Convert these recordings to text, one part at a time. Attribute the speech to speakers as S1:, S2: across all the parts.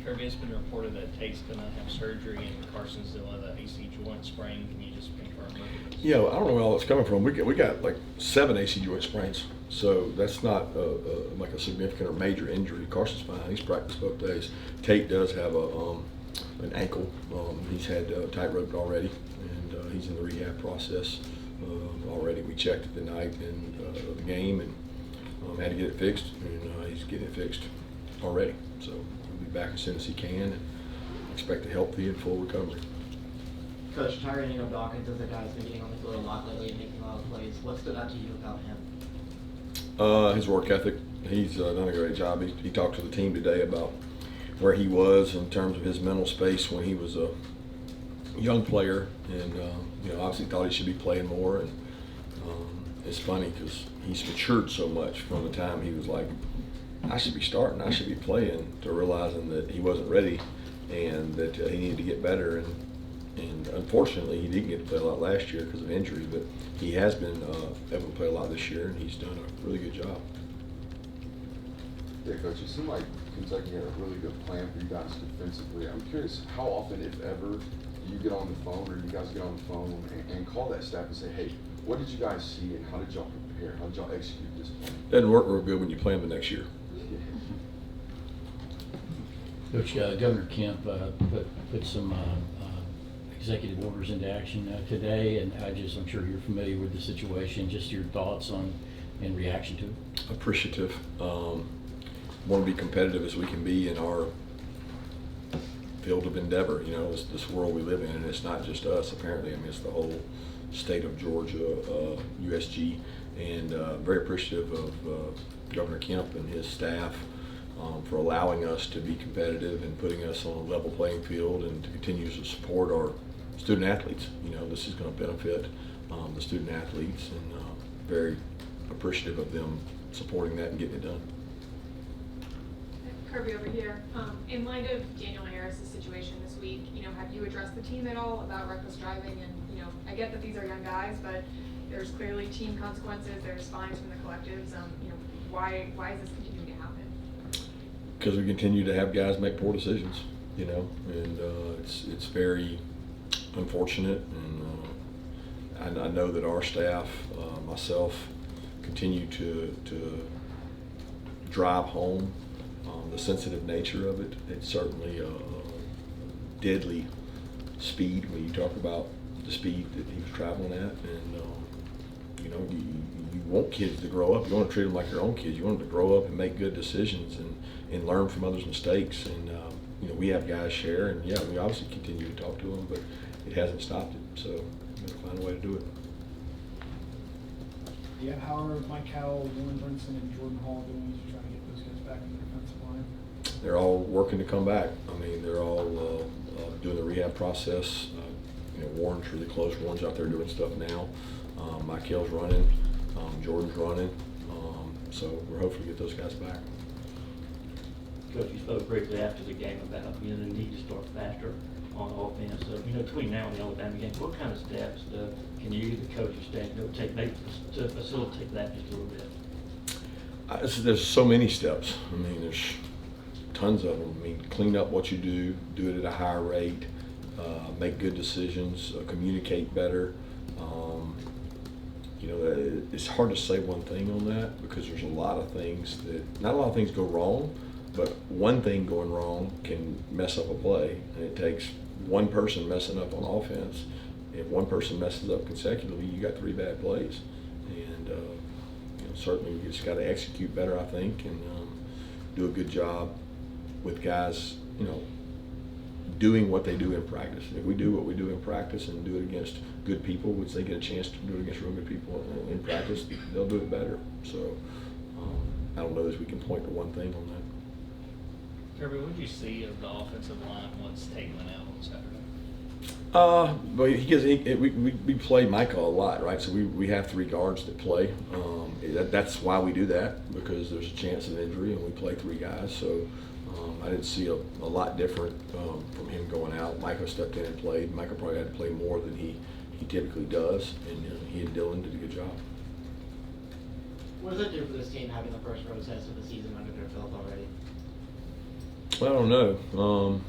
S1: Kirby, it's been reported that Tate's going to have surgery and Carson's dealing with an AC joint sprain. Can you just confirm that?
S2: Yeah, I don't know where all that's coming from. We got like 7 AC joint sprains, so that's not like a significant or major injury. Carson's fine. He's practiced both days. Tate does have an ankle. He's had tight roped already, and he's in the rehab process already. We checked it the night in the game and had to get it fixed, and he's getting it fixed already. So he'll be back as soon as he can, and expect a healthy and full recovery.
S3: Coach, Tyrion Ingram-Dawkins is a guy who's been getting on the field a lot lately and making a lot of plays. What stood out to you about him?
S2: His work ethic. He's done a great job. He talked to the team today about where he was in terms of his mental space when he was a young player, and obviously thought he should be playing more. And it's funny because he's matured so much from the time he was like, I should be starting, I should be playing, to realizing that he wasn't ready and that he needed to get better. And unfortunately, he didn't get to play a lot last year because of injury, but he has been able to play a lot this year, and he's done a really good job.
S4: Yeah, Coach, it seemed like Kentucky had a really good plan for you guys defensively. I'm curious, how often, if ever, do you get on the phone, or you guys get on the phone and call that staff and say, hey, what did you guys see and how did y'all prepare? How did y'all execute this plan?
S2: Doesn't work real good when you play him the next year.
S5: Coach, Governor Kemp put some executive orders into action today, and I'm sure you're familiar with the situation. Just your thoughts on and reaction to it.
S2: Appreciative. Want to be competitive as we can be in our field of endeavor. This world we live in, and it's not just us. Apparently, I mean, it's the whole state of Georgia, USG, and very appreciative of Governor Kemp and his staff for allowing us to be competitive and putting us on a level playing field, and to continue to support our student athletes. This is going to benefit the student athletes, and very appreciative of them supporting that and getting it done.
S6: Kirby over here. In light of Daniel Harris's situation this week, have you addressed the team at all about reckless driving? And I get that these are young guys, but there's clearly team consequences. There's fines from the collectives. Why is this continuing to happen?
S2: Because we continue to have guys make poor decisions, and it's very unfortunate. And I know that our staff, myself, continue to drive home the sensitive nature of it. It's certainly a deadly speed when you talk about the speed that he was traveling at, and you want kids to grow up. You want to treat them like your own kids. You want them to grow up and make good decisions and learn from others' mistakes. And we have guys share, and yeah, we obviously continue to talk to them, but it hasn't stopped it. So we're going to find a way to do it.
S7: Yeah, how are Mykel Williams and Jordan Hill doing as you try to get those guys back in the defensive line?
S2: They're all working to come back. I mean, they're all doing the rehab process. Warren's really close. Warren's out there doing stuff now. Mykel's running. Jordan's running. So we're hoping to get those guys back.
S8: Coach, you spoke briefly after the game about the need to start faster on offense. So, between now and the Alabama game, what kind of steps can you, the coaching staff, take maybe to facilitate that just a little bit?
S2: There's so many steps. I mean, there's tons of them. I mean, clean up what you do it at a higher rate, make good decisions, communicate better. It's hard to say one thing on that because there's a lot of things not a lot of things go wrong, but one thing going wrong can mess up a play, and it takes one person messing up on offense. If one person messes up consecutively, you got 3 bad plays. And certainly we just got to execute better, I think, and do a good job with guys, doing what they do in practice. If we do what we do in practice and do it against good people, which they get a chance to do it against real good people in practice, they'll do it better. So I don't know if we can point to one thing on that.
S1: Kirby, what did you see of the offensive line once Tate went out on Saturday?
S2: But we play Mykel a lot, right? So we have 3 guards that play. That's why we do that, because there's a chance of injury, and we play 3 guys. So I didn't see a lot different from him going out. Mykel stepped in and played. Mykel probably had to play more than he typically does, and he and Dylan did a good job.
S3: What does it do for this team having the first road test of the season under their belt already?
S2: I don't know.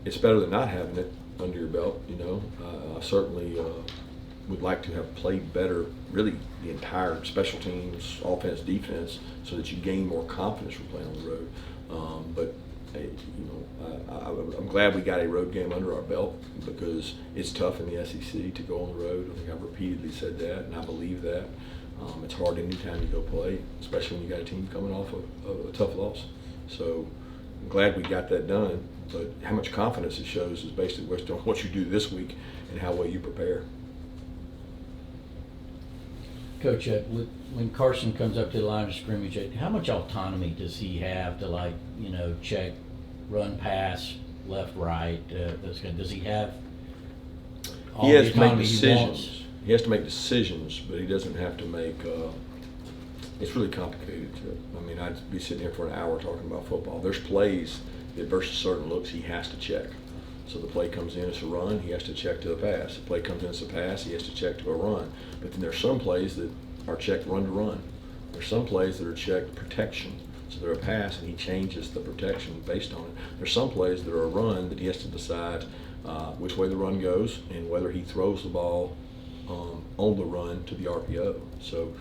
S2: It's better than not having it under your belt, you know. I certainly would like to have played better, really the entire special teams, offense, defense, so that you gain more confidence from playing on the road. But hey, you know, I'm glad we got a road game under our belt, because it's tough in the SEC to go on the road. I think I've repeatedly said that, and I believe that. It's hard anytime you go play, especially when you got a team coming off a tough loss. So I'm glad we got that done, but how much confidence it shows is basically based on what you do this week and how well you prepare.
S5: Coach, when Carson comes up to the line of scrimmage, how much autonomy does he have to, like, you know, check, run, pass, left, right, those kind? Does he have all
S2: He has
S5: the
S2: to make
S5: autonomy he wants?
S2: decisions. He has to make decisions, but he doesn't have to make. It's really complicated. I mean, I'd be sitting here for an hour talking about football. There's plays that versus certain looks he has to check. So the play comes in, it's a run, he has to check to a pass. The play comes in, it's a pass, he has to check to a run. But then there's some plays that are checked run to run. There's some plays that are checked protection. So they're a pass, and he changes the protection based on it. There's some plays that are a run that he has to decide which way the run goes and whether he throws the ball on the run to the RPO. So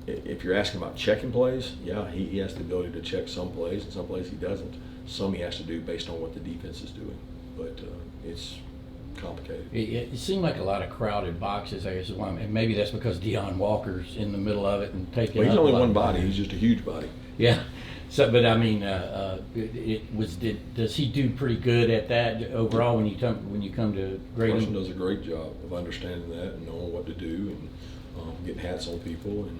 S2: if you're asking about checking plays, yeah, he has the ability to check some plays, and some plays he doesn't. Some he has to do based on what the defense is doing. But it's complicated.
S5: It seemed like a lot of crowded boxes, I guess, is why, and maybe that's because Deion Walker's in the middle of it and taking.
S2: Well, he's
S5: up
S2: only
S5: a lot
S2: one
S5: of
S2: body.
S5: time.
S2: He's just a huge body.
S5: Yeah. So, but I mean, does he do pretty good at that overall when you come to grading?
S2: Carson does a great job of understanding that and knowing what to do and getting hats on people, and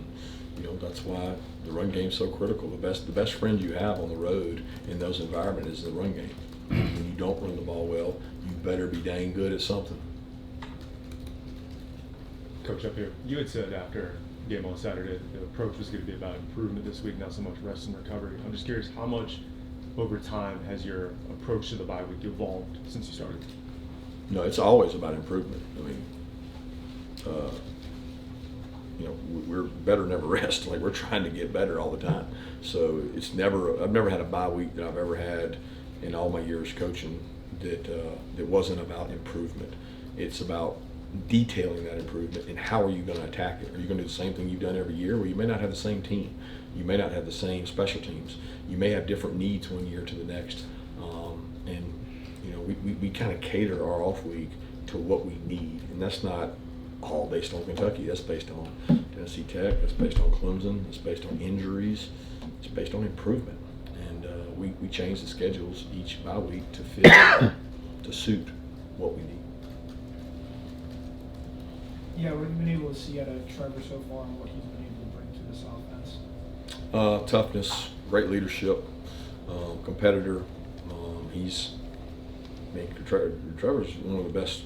S2: you know that's why the run game's so critical. The best friend you have on the road in those environments is the run game. When you don't run the ball well, you better be dang good at something.
S9: Coach, up here, you had said after game on Saturday the approach was going to be about improvement this week, not so much rest and recovery. I'm just curious, how much over time has your approach to the bye week evolved since you started?
S2: No, it's always about improvement. I mean, you know, we're better never rest. Like, we're trying to get better all the time. So it's never. I've never had a bye week that I've ever had in all my years coaching that wasn't about improvement. It's about detailing that improvement and how are you going to attack it. Are you going to do the same thing you've done every year? Well, you may not have the same team. You may not have the same special teams. You may have different needs one year to the next. And you know, we kind of cater our off week to what we need, and that's not all based on Kentucky. That's based on Tennessee Tech. That's based on Clemson. That's based on injuries. It's based on improvement. And we change the schedules each bye week to fit to suit what we need.
S7: Yeah, what have you been able to see out of Trevor so far and what he's been able to bring to this offense?
S2: Toughness, great leadership, competitor. Trevor's one of the best,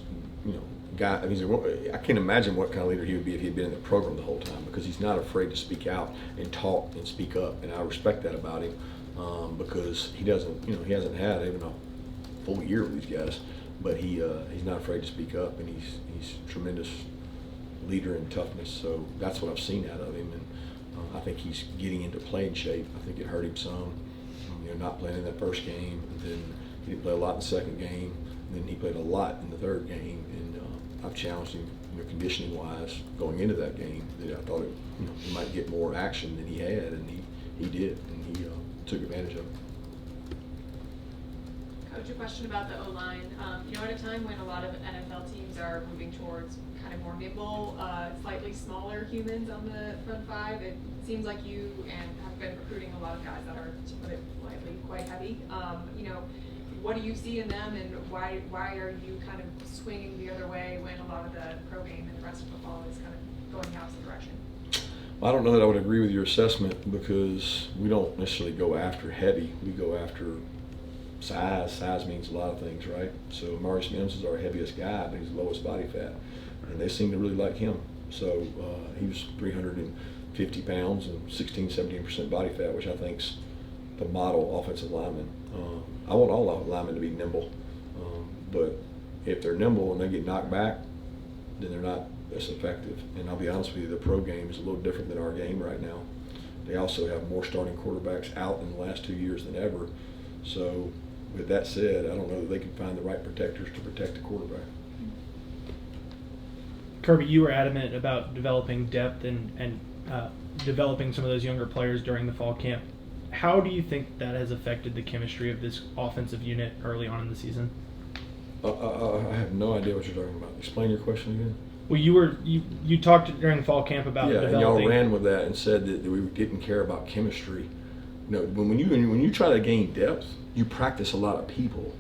S2: you know, guy. I mean, I can't imagine what kind of leader he would be if he had been in the program the whole time, because he's not afraid to speak out and talk and speak up, and I respect that about him, because he doesn't, you know, he hasn't had even a full year with these guys, but he's not afraid to speak up, and he's a tremendous leader in toughness. So that's what I've seen out of him, and I think he's getting into playing shape. I think it hurt him some, you know, not playing in that first game, and then he didn't play a lot in the second game, and then he played a lot in the third game, and I've challenged him, you know, conditioning wise going into that game, that I thought you know, he might get more action than he had, and he did, and he took advantage of it.
S6: Coach, a question about the O-line. You know, at a time when a lot of NFL teams are moving towards kind of more nimble, slightly smaller humans on the front five, it seems like you have been recruiting a lot of guys that are, to put it politely, quite heavy. You know, what do you see in them, and why are you kind of swinging the other way when a lot of the pro game and the rest of football is kind of going the opposite direction?
S2: Well, I don't know that I would agree with your assessment, because we don't necessarily go after heavy. We go after size. Size means a lot of things, right? So Maurice Mims is our heaviest guy, but he's the lowest body fat, and they seem to really like him. So he was 350 pounds and 16-17% body fat, which I think's the model offensive lineman. I want all linemen to be nimble, but if they're nimble and they get knocked back, then they're not as effective. And I'll be honest with you, the pro game is a little different than our game right now. They also have more starting quarterbacks out in the last 2 years than ever. So with that said, I don't know that they can find the right protectors to protect the quarterback.
S7: Kirby, you were adamant about developing depth and developing some of those younger players during the fall camp. How do you think that has affected the chemistry of this offensive unit early on in the season?
S2: I have no idea what you're talking about. Explain your question again.
S7: Well, you talked during the fall camp about
S2: Yeah, and
S7: developing.
S2: y'all ran with that and said that we didn't care about chemistry. No, when you try to gain depth, you practice a lot of people.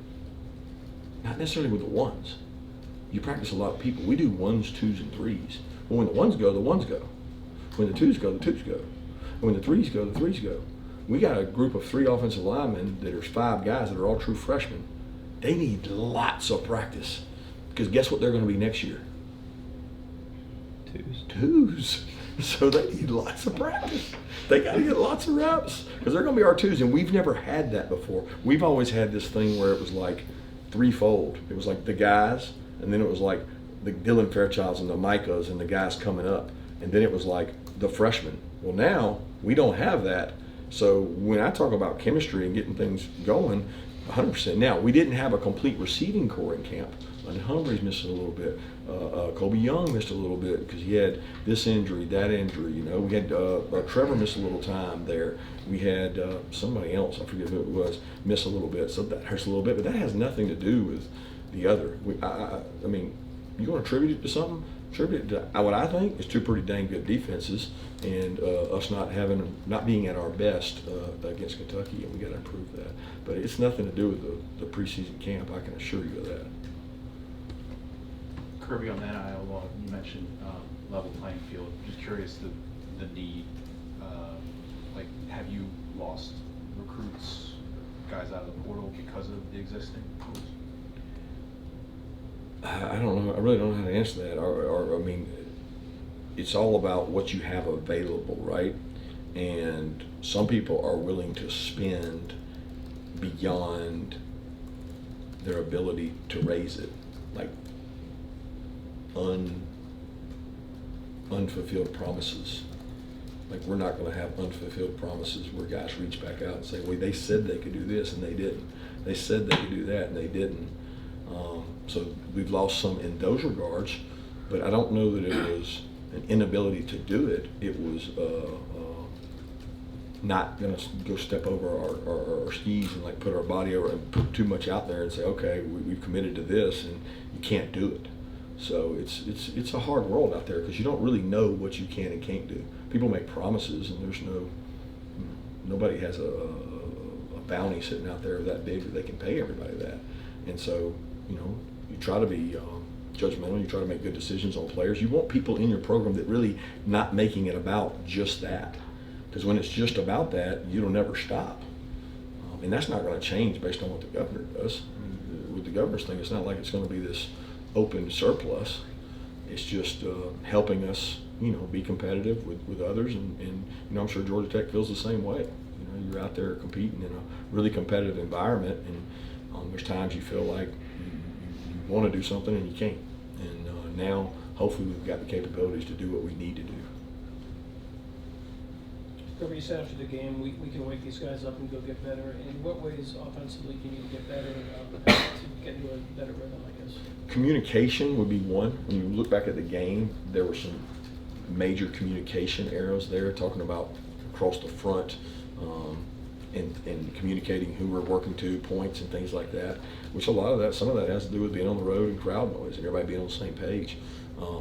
S2: Not necessarily with the ones. You practice a lot of people. We do 1s, 2s, and 3s. Well, when the 1s go, the 1s go. When the 2s go, the 2s go. And when the 3s go, the 3s go. We got a group of 3 offensive linemen that are 5 guys that are all true freshmen. They need lots of practice because guess what they're going to be next year? 2s. So they need lots of practice. They got to get lots of reps because they're going to be our 2s, and we've never had that before. We've always had this thing where it was like threefold. It was like the guys, and then it was like the Dylan Fairchilds and the Micahs and the guys coming up, and then it was like the freshmen. Well, now we don't have that. So when I talk about chemistry and getting things going, 100%. Now, we didn't have a complete receiving core in camp. London Humphreys missed a little bit. Kobe Young missed a little bit because he had this injury, that injury. You know, we had Trevor miss a little time there. We had somebody else, I forget who it was, miss a little bit. So that hurts a little bit, but that has nothing to do with the other. I mean, you want to attribute it to something? Attribute it to what I think is 2 pretty dang good defenses and us not being at our best against Kentucky, and we got to improve that. But it's nothing to do with the preseason camp. I can assure you of that.
S10: Kirby, on that aisle, you mentioned level playing field. Just curious the need. Like, have you lost recruits, guys out of the portal because of the existing pools?
S2: I don't know. I really don't know how to answer that. Or I mean, it's all about what you have available, right? And some people are willing to spend beyond their ability to raise it, like unfulfilled promises. Like, we're not going to have unfulfilled promises where guys reach back out and say, well, they said they could do this and they didn't. They said they could do that and they didn't. So we've lost some in those regards, but I don't know that it was an inability to do it. It was not going to go step over our skis and like put our body over and put too much out there and say, okay, we've committed to this and you can't do it. So it's a hard world out there because you don't really know what you can and can't do. People make promises and there's nobody has a bounty sitting out there that big that they can pay everybody that. And so, you know, you try to be judgmental, you try to make good decisions on players. You want people in your program that really not making it about just that. Because when it's just about that, it'll never stop. And that's not going to change based on what the governor does. I mean, with the governor's thing, it's not like it's going to be this open surplus. It's just helping us, you know, be competitive with others. And, you know, I'm sure Georgia Tech feels the same way. You know, you're out there competing in a really competitive environment, and there's times you feel like you want to do something and you can't. And now, hopefully, we've got the capabilities to do what we need to do.
S11: Kirby, you said after the game, we can wake these guys up and go get better. In what ways offensively can you get better to get into a better rhythm, I guess? Communication
S2: would be one. When you look back at the game, there were some major communication errors there, talking about across the front and communicating who we're working to, points and things like that, which some of that has to do with being on the road and crowd noise and everybody being on the same page.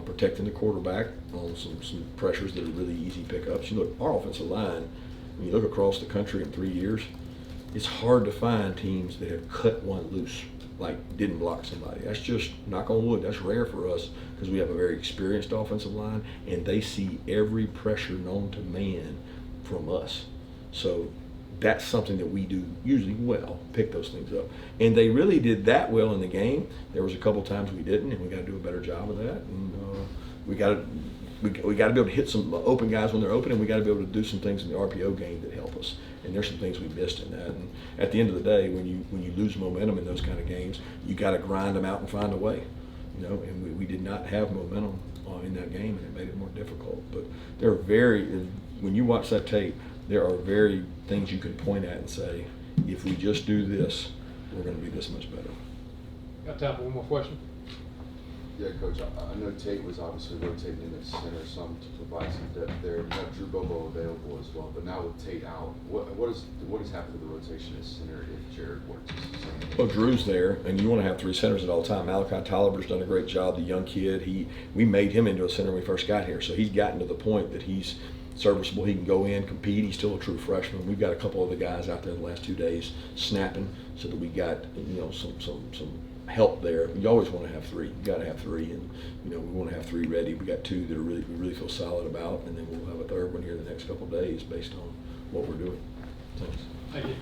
S2: Protecting the quarterback on some pressures that are really easy pickups. You look, our offensive line, when you look across the country in 3 years, it's hard to find teams that have cut one loose, like didn't block somebody. That's just, knock on wood, that's rare for us because we have a very experienced offensive line and they see every pressure known to man from us. So that's something that we do usually well, pick those things up. And they really did that well in the game. There was a couple times we didn't, and we got to do a better job of that. And we got to be able to hit some open guys when they're open, and we got to be able to do some things in the RPO game that help us. And there's some things we missed in that. And at the end of the day, when you lose momentum in those kind of games, you got to grind them out and find a way. You know, and we did not have momentum in that game, and it made it more difficult. But when you watch that tape, there are very things you can point at and say, if we just do this, we're gonna be this much better.
S12: Got time for one more question?
S4: Yeah, Coach, I know Tate was obviously rotating in at center some to provide some depth there. You have Drew Bobo available as well, but now with Tate out, what has happened to the rotation at center if Jared works?
S2: Well, Drew's there, and you want to have three centers at all time. Malachi Tolliver's done a great job. The young kid, we made him into a center when we first got here, so he's gotten to the point that he's serviceable. He can go in, compete. He's still a true freshman. We've got a couple of the guys out there the last 2 days snapping, so that we got some help there. You always want to have three. You got to have three, and we want to have three ready. We got two that we really feel solid about, and then we'll have a third one here the next couple of days based on what we're doing. Thanks.
S12: Thank you.